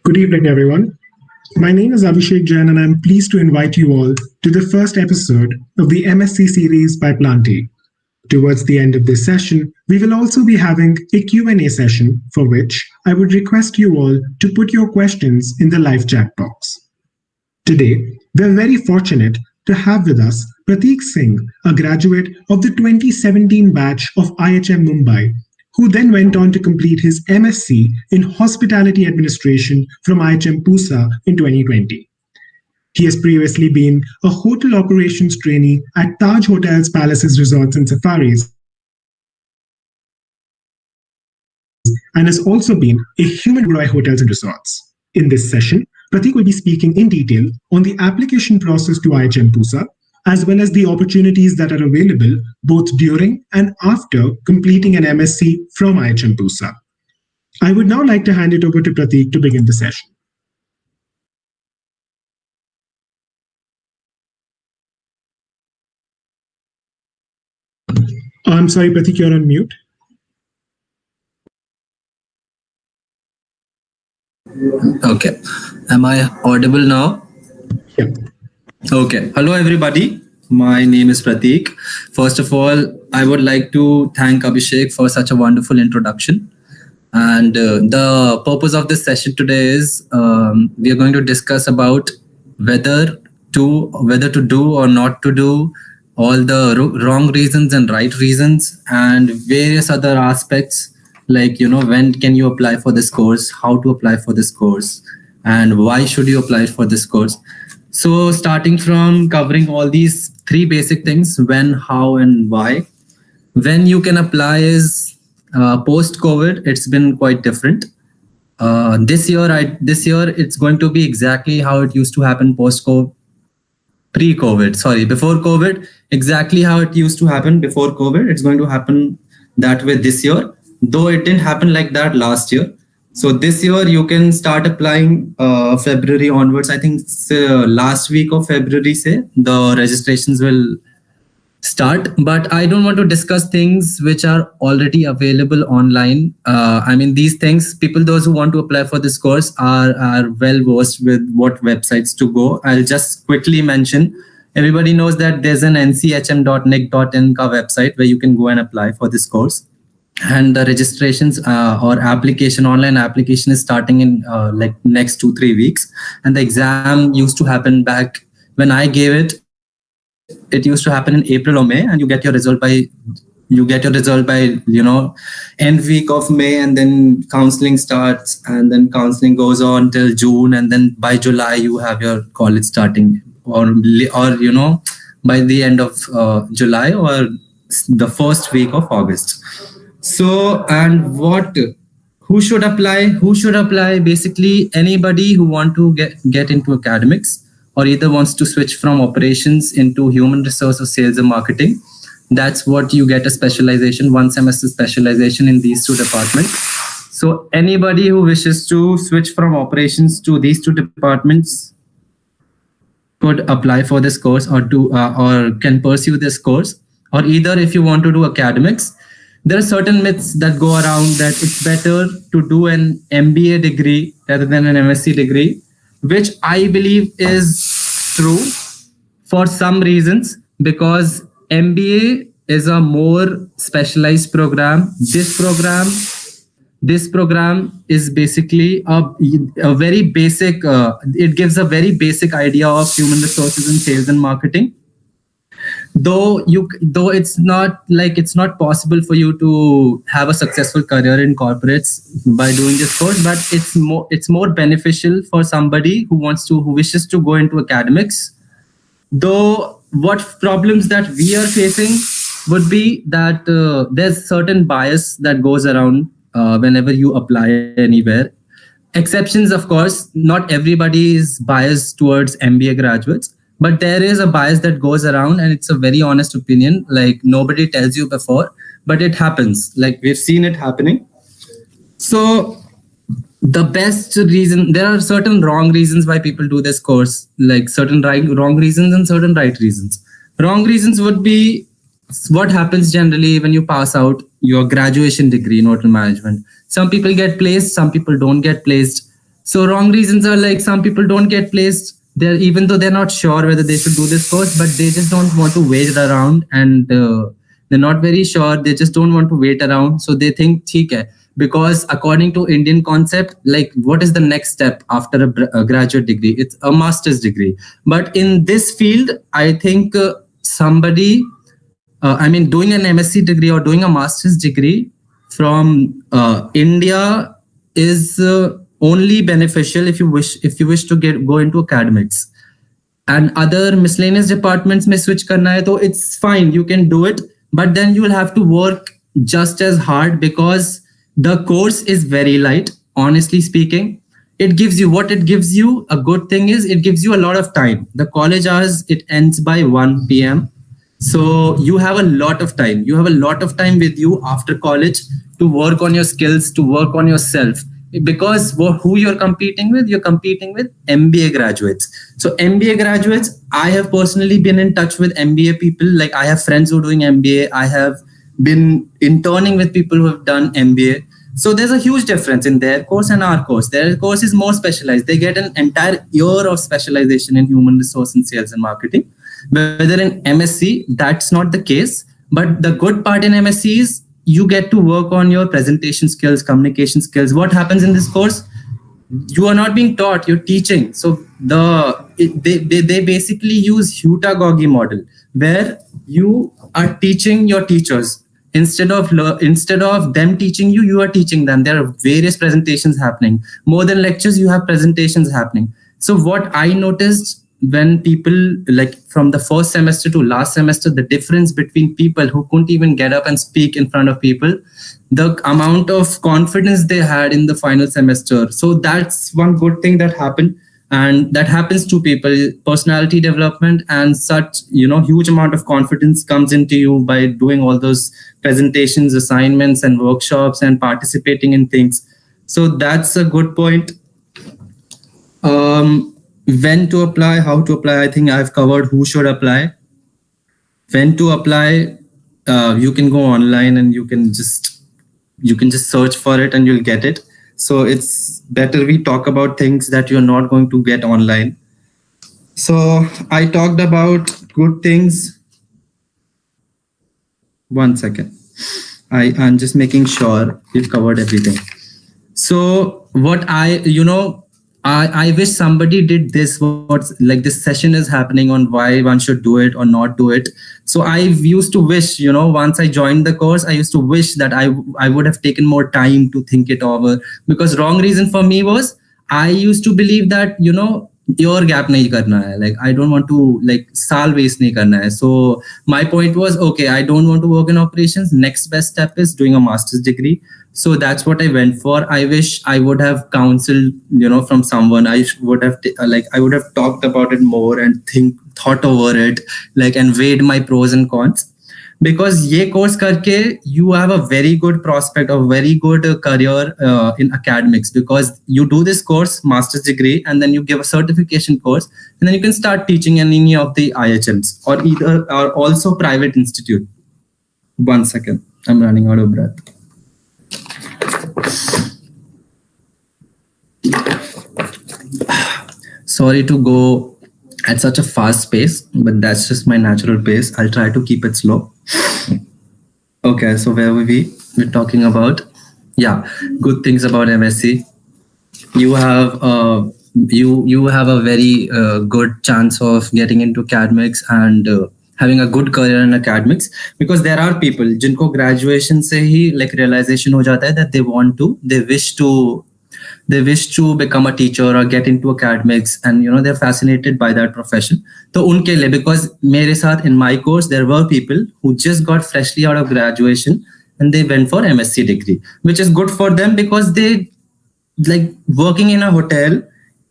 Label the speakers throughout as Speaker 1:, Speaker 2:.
Speaker 1: Good evening, everyone. My name is Abhishek Jain, and I'm pleased to invite you all to the first episode of the MSc series by Planty. Towards the end of this session, we will also be having a Q&A session for which I would request you all to put your questions in the live chat box. Today, we're very fortunate to have with us Prateek Singh, a graduate of the 2017 batch of IHM Mumbai, who then went on to complete his MSc in Hospitality Administration from IHM Pusa in 2020. He has previously been a Hotel Operations Trainee at Taj Hotels, Palaces, Resorts and Safaris, and has also been a Human Oberoi Hotels and Resorts. In this session, Prateek will be speaking in detail on the application process to IHM Pusa, as well as the opportunities that are available both during and after completing an MSc from IHM Pusa. I would now like to hand it over to Prateek to begin the session. I'm sorry, Prateek, you're on mute.
Speaker 2: Okay. Am I audible now?
Speaker 1: Yeah.
Speaker 2: Okay. Hello, everybody. My name is Prateek. First of all, I would like to thank Abhishek for such a wonderful introduction. And the purpose of this session today is we are going to discuss about whether to do or not to do, all the wrong reasons and right reasons, and various other aspects like, when can you apply for this course, how to apply for this course, and why should you apply for this course. So starting from covering all these three basic things, when, how, and why. When you can apply is post-COVID, it's been quite different. This year it's going to be exactly how it used to happen before COVID, exactly how it used to happen before COVID. It's going to happen that way this year, though it didn't happen like that last year. So this year you can start applying February onwards. I think last week of February, the registrations will start. But I don't want to discuss things which are already available online. These things, those who want to apply for this course are well versed with what websites to go. I'll just quickly mention. Everybody knows that there's an nchm.nic.in website where you can go and apply for this course. And the registrations or online application is starting in like next 2-3 weeks. And the exam used to happen back when I gave it. It used to happen in April or May, and you get your result by end week of May, and then counseling starts, and then counseling goes on till June, and then by July you have your college starting, or by the end of July or the first week of August. So, and who should apply? Basically, anybody who want to get into academics, or either wants to switch from operations into human resource or sales and marketing. That's what you get, a specialization, 1 semester specialization in these two departments. So anybody who wishes to switch from operations to these two departments could apply for this course, or can pursue this course. Or either if you want to do academics, there are certain myths that go around that it's better to do an MBA degree rather than an MSc degree, which I believe is true for some reasons, because MBA is a more specialized program. This program is basically a very basic, it gives a very basic idea of human resources and sales and marketing. Though it's not possible for you to have a successful career in corporates by doing this course, but it's more beneficial for somebody who wishes to go into academics. Though what problems that we are facing would be that there's certain bias that goes around whenever you apply anywhere. Exceptions, of course, not everybody is biased towards MBA graduates. But there is a bias that goes around, and it's a very honest opinion. Like, nobody tells you before, but it happens. Like, we've seen it happening. So the best reason, there are certain wrong reasons why people do this course, like certain wrong reasons and certain right reasons. Wrong reasons would be what happens generally when you pass out your graduation degree in hotel management. Some people get placed, some people don't get placed. So wrong reasons are like some people don't get placed there, even though they're not sure whether they should do this course, but they just don't want to wait around, and they're not very sure. They just don't want to wait around. So they think, "ठीक है," because according to Indian concept, like what is the next step after a graduate degree? It's a master's degree. But in this field, I think I mean, doing an MSc degree or doing a master's degree from India is only beneficial if you wish to go into academics, and other miscellaneous departments may switch karna hai, so it's fine, you can do it, but then you will have to work just as hard because the course is very light. Honestly speaking, it gives you what it gives you. A good thing is it gives you a lot of time. The college hours, it ends by 1 p.m. So you have a lot of time. You have a lot of time with you after college to work on your skills, to work on yourself. Because who you're competing with? You're competing with MBA graduates. So MBA graduates, I have personally been in touch with MBA people. Like I have friends who are doing MBA. I have been interning with people who have done MBA. So there's a huge difference in their course and our course. Their course is more specialized. They get an entire year of specialization in human resource and sales and marketing. Whether in MSc, that's not the case. But the good part in MSc is you get to work on your presentation skills, communication skills. What happens in this course? You are not being taught, you're teaching. So they basically use Hutagogy model, where you are teaching your teachers. Instead of them teaching you, you are teaching them. There are various presentations happening. More than lectures, you have presentations happening. So what I noticed when people, like from the first semester to last semester, the difference between people who couldn't even get up and speak in front of people, the amount of confidence they had in the final semester. So that's one good thing that happened. And that happens to people. Personality development and such, huge amount of confidence comes into you by doing all those presentations, assignments, and workshops and participating in things. So that's a good point. When to apply, how to apply, I think I've covered who should apply. When to apply, you can go online and you can just search for it and you'll get it. So it's better we talk about things that you're not going to get online. So I talked about good things. One second. I'm just making sure we've covered everything. So what I wish somebody did this, what's like this session is happening on why one should do it or not do it. So I used to wish, once I joined the course, I used to wish that I would have taken more time to think it over, because wrong reason for me was I used to believe that, your gap nahi karna hai. Like I don't want to saal waste nahi karna hai. So my point was, okay, I don't want to work in operations. Next best step is doing a master's degree. So that's what I went for. I wish I would have counseled, from someone. I would have talked about it more and thought over it, and weighed my pros and cons. Because ye course karke, you have a very good prospect, a very good career in academics, because you do this course, master's degree, and then you give a certification course, and then you can start teaching in any of the IHMs or also private institute. 1 second, I'm running out of breath. Sorry to go at such a fast pace, but that's just my natural pace. I'll try to keep it slow. Okay, so where were we? We're talking about, good things about MSc. You have you have a very good chance of getting into academics and having a good career in academics, because there are people jinko graduation se hi realization ho jata hai that they wish to become a teacher or get into academics, and they're fascinated by that profession. So unke liye, because mere saath in my course there were people who just got freshly out of graduation and they went for MSc degree, which is good for them, because they working in a hotel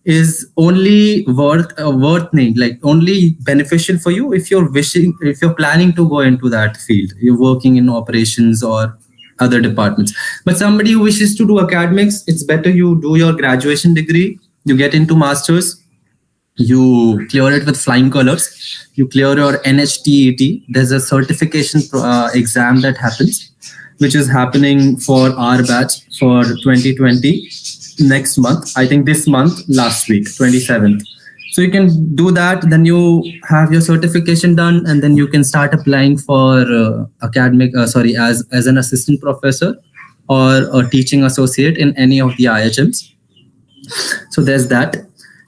Speaker 2: is only only beneficial for you if you're planning to go into that field. You're working in operations or other departments. But somebody who wishes to do academics, it's better you do your graduation degree, you get into masters, you clear it with flying colors, you clear your NHTET. There's a certification exam that happens, which is happening for our batch for 2020. next month. I think this month, last week, 27th. So you can do that. Then you have your certification done, and then you can start applying for academic. Sorry, as an assistant professor or a teaching associate in any of the IHMs. So there's that.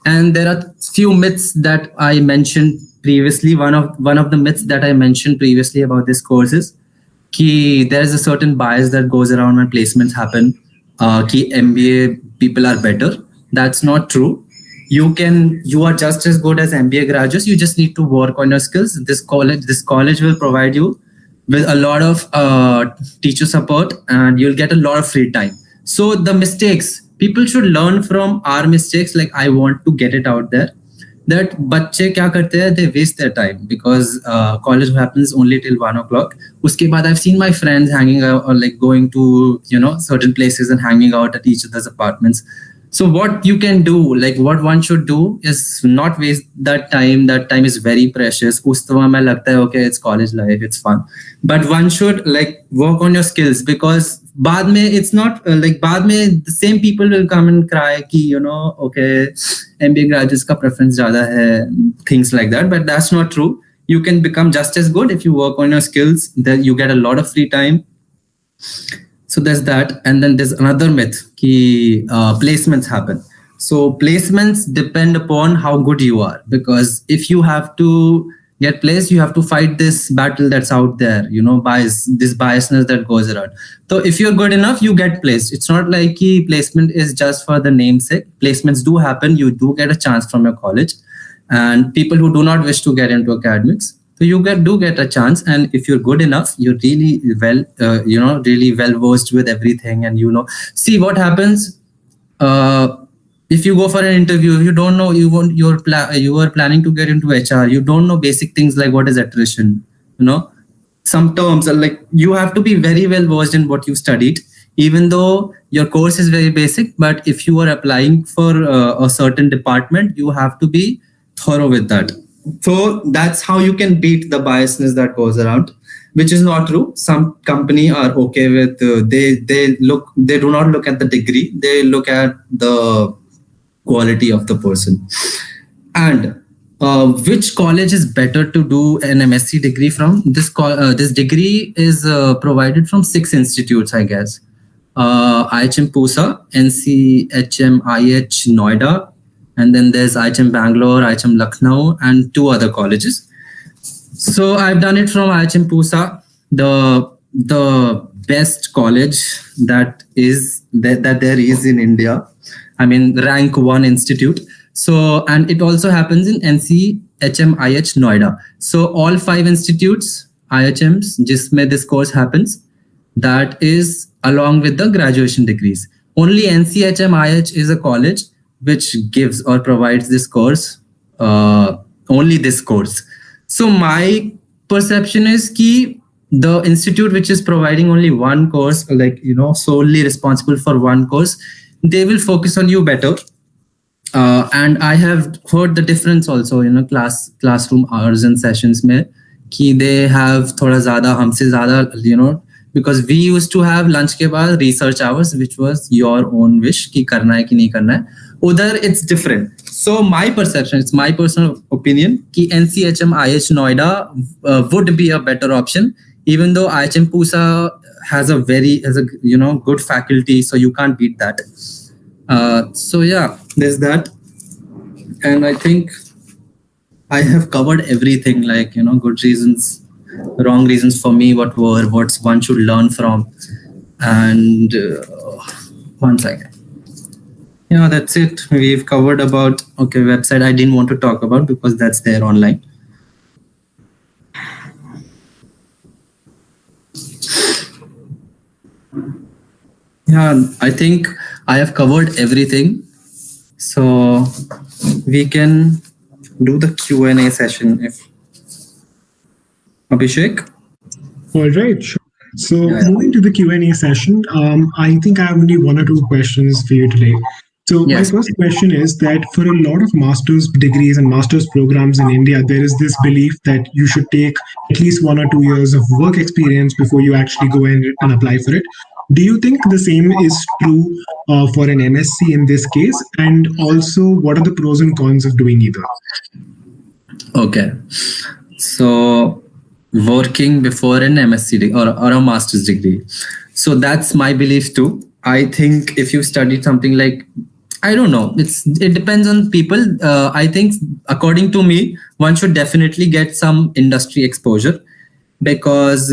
Speaker 2: And there are few myths that I mentioned previously. One of the myths that I mentioned previously about this course is कि there's a certain bias that goes around when placements happen, कि MBA people are better. That's not true. You are just as good as MBA graduates. You just need to work on your skills. This college will provide you with a lot of teacher support, and you'll get a lot of free time. So the mistakes, people should learn from our mistakes. Like, I want to get it out there that बच्चे क्या करते हैं, they waste their time because college happens only till 1 o'clock. उसके बाद I've seen my friends hanging out or like going to certain places and hanging out at each other's apartments. So what you can do, like what one should do, is not waste that time. That time is very precious. उस समय में लगता है okay, it's college life, it's fun, but one should like work on your skills because बाद में it's not like बाद में the same people will come and cry कि okay, MBA graduates का preference ज़्यादा है, things like that. But that's not true. You can become just as good if you work on your skills. Then you get a lot of free time. So there's that. And then there's another myth कि placements happen. So placements depend upon how good you are, because if you have to get placed, you have to fight this battle that's out there, this biasness that goes around. So if you're good enough, you get placed. It's not like placement is just for the namesake. Placements do happen. You do get a chance from your college, and people who do not wish to get into academics, so you do get a chance. And if you're good enough, you're really well, really well versed with everything, and see what happens. If you go for an interview, if you don't know, you are planning to get into HR, you don't know basic things like what is attrition, some terms are like, you have to be very well versed in what you studied, even though your course is very basic. But if you are applying for a certain department, you have to be thorough with that. So that's how you can beat the biasness that goes around, which is not true. Some company are okay with they do not look at the degree, they look at the quality of the person. And which college is better to do an MSc degree from? This degree is provided from 6 institutes, I guess. IHM Pusa, NCHM IH Noida, and then there's IHM Bangalore, IHM Lucknow, and 2 other colleges. So I've done it from IHM Pusa, the best college that there is in India. I mean, rank 1 institute. So, and it also happens in NCHM IH Noida. So all 5 institutes, IHMs, jisme this course happens, that is along with the graduation degrees. Only NCHM IH is a college which gives or provides this course, only this course. So my perception is कि the institute which is providing only one course, like, solely responsible for one course, they will focus on you better. And I have heard the difference also, classroom hours and sessions mein, कि they have thoda zyada, humse zyada, because we used to have lunch ke baad research hours, which was your own wish कि करना है कि नहीं करना है. Udhar it's different. So my perception, it's my personal opinion, कि NCHM IH Noida would be a better option, even though IHM Pusa has a good faculty, so you can't beat that. So yeah, there's that. And I think I have covered everything, like, good reasons, wrong reasons for me, what one should learn from. And one second. Yeah, that's it. We've covered about, website I didn't want to talk about because that's there online. Yeah, I think I have covered everything. So we can do the Q&A session if Abhishek.
Speaker 1: All right, sure. So moving to the Q&A session, I think I have only 1 or 2 questions for you today. So my first question is that for a lot of master's degrees and master's programs in India, there is this belief that you should take at least 1 or 2 years of work experience before you actually go in and apply for it. Do you think the same is true for an MSc in this case? And also, what are the pros and cons of doing either?
Speaker 2: Okay. So working before an MSc or a master's degree. So that's my belief too. I think if you studied something like, I don't know, it depends on people. I think according to me, one should definitely get some industry exposure, because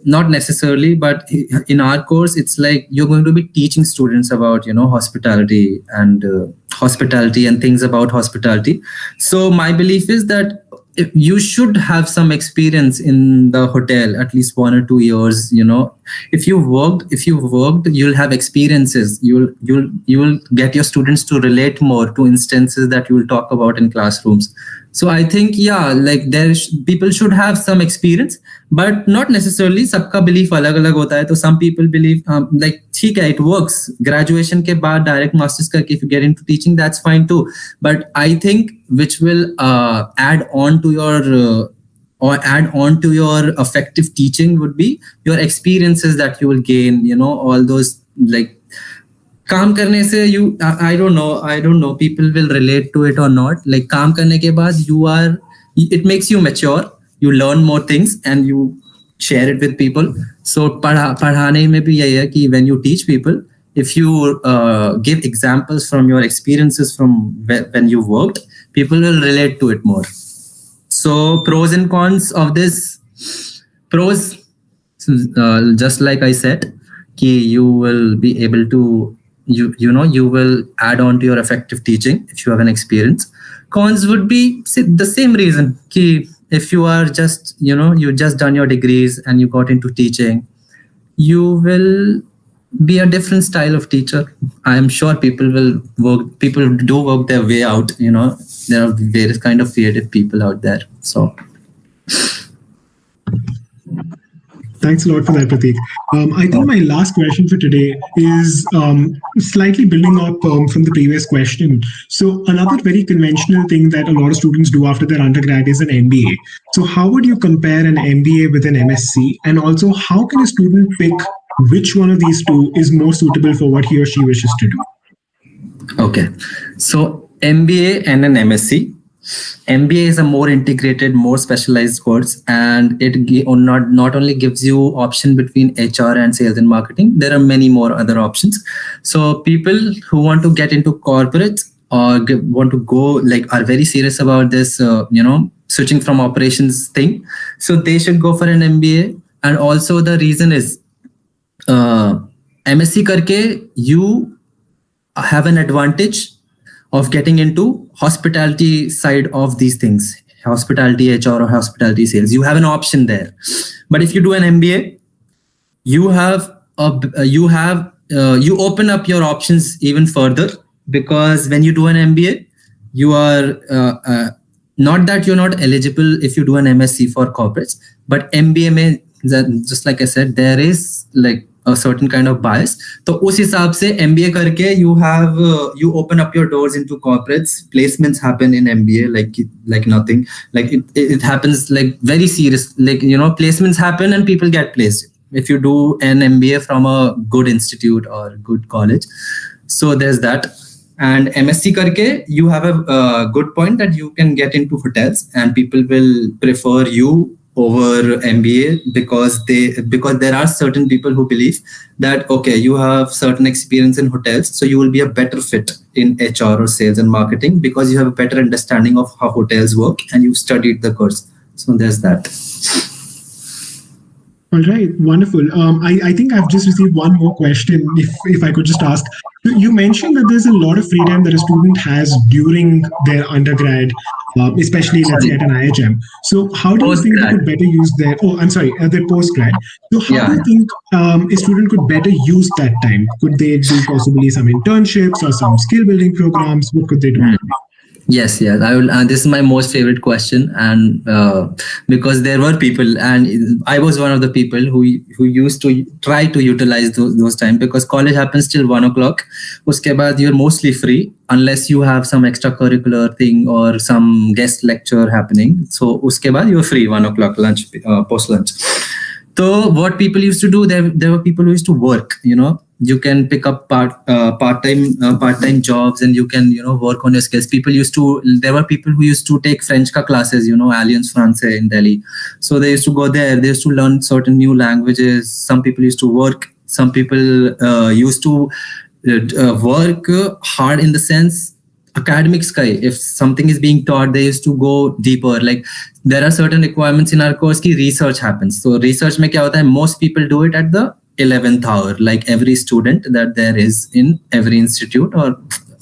Speaker 2: not necessarily, but in our course it's like you're going to be teaching students about hospitality and things about hospitality. So my belief is that if you should have some experience in the hotel, at least 1 or 2 years. If you worked, you'll have experiences. You will get your students to relate more to instances that you will talk about in classrooms. So I think, yeah, like people should have some experience, but not necessarily. सबका belief अलग अलग होता है. तो some people believe like ठीक है, it works. Graduation के बाद direct masters करके if you get into teaching, that's fine too. But I think which will add on to your effective teaching would be your experiences that you will gain. All those like काम करने से I don't know people will relate to it or not. Like काम करने के बाद it makes you mature, you learn more things and you share it with people. So पढ़ाने में भी यही है कि when you teach people, if you give examples from your experiences from when you worked, people will relate to it more. So pros and cons of this. Pros, just like I said, you will be able to you will add on to your effective teaching if you have an experience. Cons would be the same reason. If you are just you just done your degrees and you got into teaching, you will be a different style of teacher. I am sure people do work their way out. There are various kind of creative people out there. So
Speaker 1: Thanks a lot for that, Prateek. I think my last question for today is slightly building up from the previous question. So another very conventional thing that a lot of students do after their undergrad is an MBA. So how would you compare an MBA with an MSc? And also, how can a student pick which one of these two is more suitable for what he or she wishes to do?
Speaker 2: Okay. So MBA and an MSc. MBA is a more integrated, more specialized course, and it not only gives you option between HR and sales and marketing. There are many more other options. So people who want to get into corporate or want to go are very serious about this, switching from operations thing. So they should go for an MBA. And also the reason is MSc karke you have an advantage of getting into hospitality side of these things, hospitality HR or hospitality sales. You have an option there. But if you do an MBA, you open up your options even further, because when you do an MBA, you are not that you're not eligible if you do an MSc for corporates, but MBA may, just like I said, there is a certain kind of bias. तो उस हिसाब से MBA करके you open up your doors into corporates. Placements happen in MBA like nothing. Like it happens very serious. Placements happen and people get placed if you do an MBA from a good institute or good college. So there's that. And MSc karke you have a good point that you can get into hotels and people will prefer you over MBA because there are certain people who believe that, okay, you have certain experience in hotels, so you will be a better fit in HR or sales and marketing because you have a better understanding of how hotels work and you've studied the course. So there's that.
Speaker 1: All right, wonderful. I think I've just received one more question, if I could just ask. You mentioned that there's a lot of free time that a student has during their undergrad, especially, let's say, at an IHM. So how do you think they could better use their postgrad? So how do you think a student could better use that time? Could they do possibly some internships or some skill building programs? What could they do?
Speaker 2: Yes. I will. This is my most favorite question, and because there were people, and I was one of the people who used to try to utilize those time, because college happens till 1 o'clock. Uske baad you're mostly free unless you have some extracurricular thing or some guest lecture happening. So uske baad you're free 1 o'clock lunch, post lunch. So what people used to do, there were people who used to work. You can pick up part time jobs, and you can work on your skills. There were people who used to take French ka classes, Alliance Française in Delhi. So they used to go there. They used to learn certain new languages. Some people used to work. Some people used to work hard in the sense academics ka. If something is being taught, they used to go deeper. Like there are certain requirements in our course ki research happens. So research mein kya hota hai? Most people do it at the 11th hour, like every student that there is in every institute, or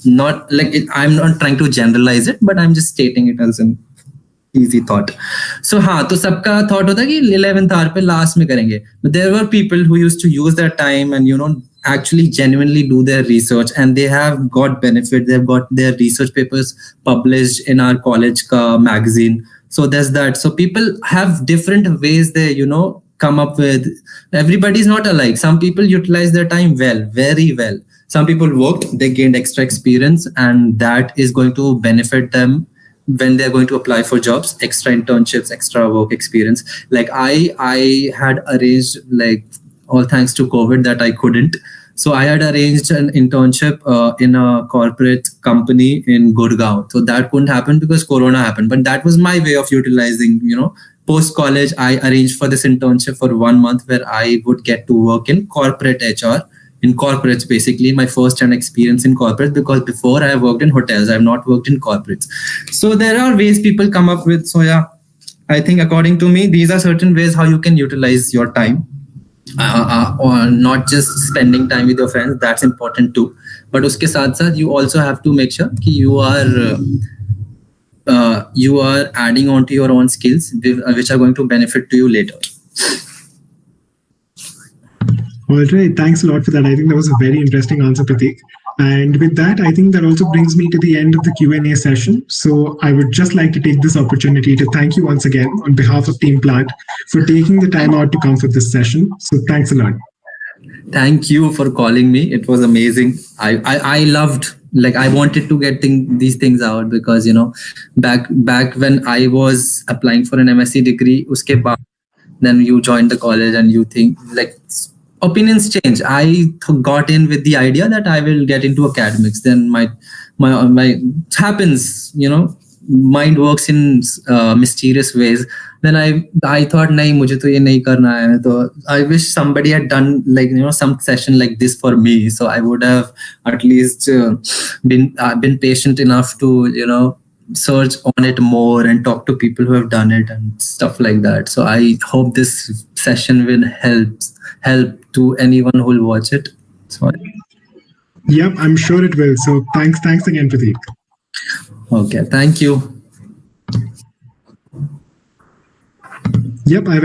Speaker 2: not like it, I'm not trying to generalize it, but I'm just stating it as an easy thought. So हाँ, तो सबका thought होता है कि 11th hour पे last में करेंगे. But there were people who used to use their time and actually genuinely do their research, and they have got benefit. They've got their research papers published in our college ka magazine. So there's that. So people have different ways they come up with. Everybody is not alike. Some people utilize their time well, very well. Some people worked, they gained extra experience, and that is going to benefit them when they're going to apply for jobs, extra internships, extra work experience. Like I had arranged, like all thanks to COVID, that I couldn't. So I had arranged an internship in a corporate company in Gurgaon. So that couldn't happen because Corona happened. But that was my way of utilizing, post college. I arranged for this internship for 1 month where I would get to work in corporate HR, in corporates, basically my first hand experience in corporate, because before I have worked in hotels, I have not worked in corporates. So there are ways people come up with. So yeah, I think according to me, these are certain ways how you can utilize your time. Or not just spending time with your friends, that's important too, but uske saath saath you also have to make sure ki you are adding on to your own skills which are going to benefit to you later.
Speaker 1: All right, thanks a lot for that. I think that was a very interesting answer, Prateek. And with that, I think that also brings me to the end of the Q&A session. So I would just like to take this opportunity to thank you once again on behalf of Team Plant for taking the time out to come for this session. So thanks a lot.
Speaker 2: Thank you for calling me. It was amazing. I loved, like I wanted to get these things out, because back when I was applying for an MSc degree, uske baad, then you joined the college and you think like opinions change. I got in with the idea that I will get into academics. Then my happens, mind works in mysterious ways. Then I thought, nahi, mujhe to ye nahi karna hai. So I wish somebody had done like some session like this for me. So I would have at least been patient enough to search on it more and talk to people who have done it and stuff like that. So I hope this session will help to anyone who will watch it. So
Speaker 1: yep, I'm sure it will. So thanks again, Prateek.
Speaker 2: Okay, thank you.
Speaker 1: Yep, I've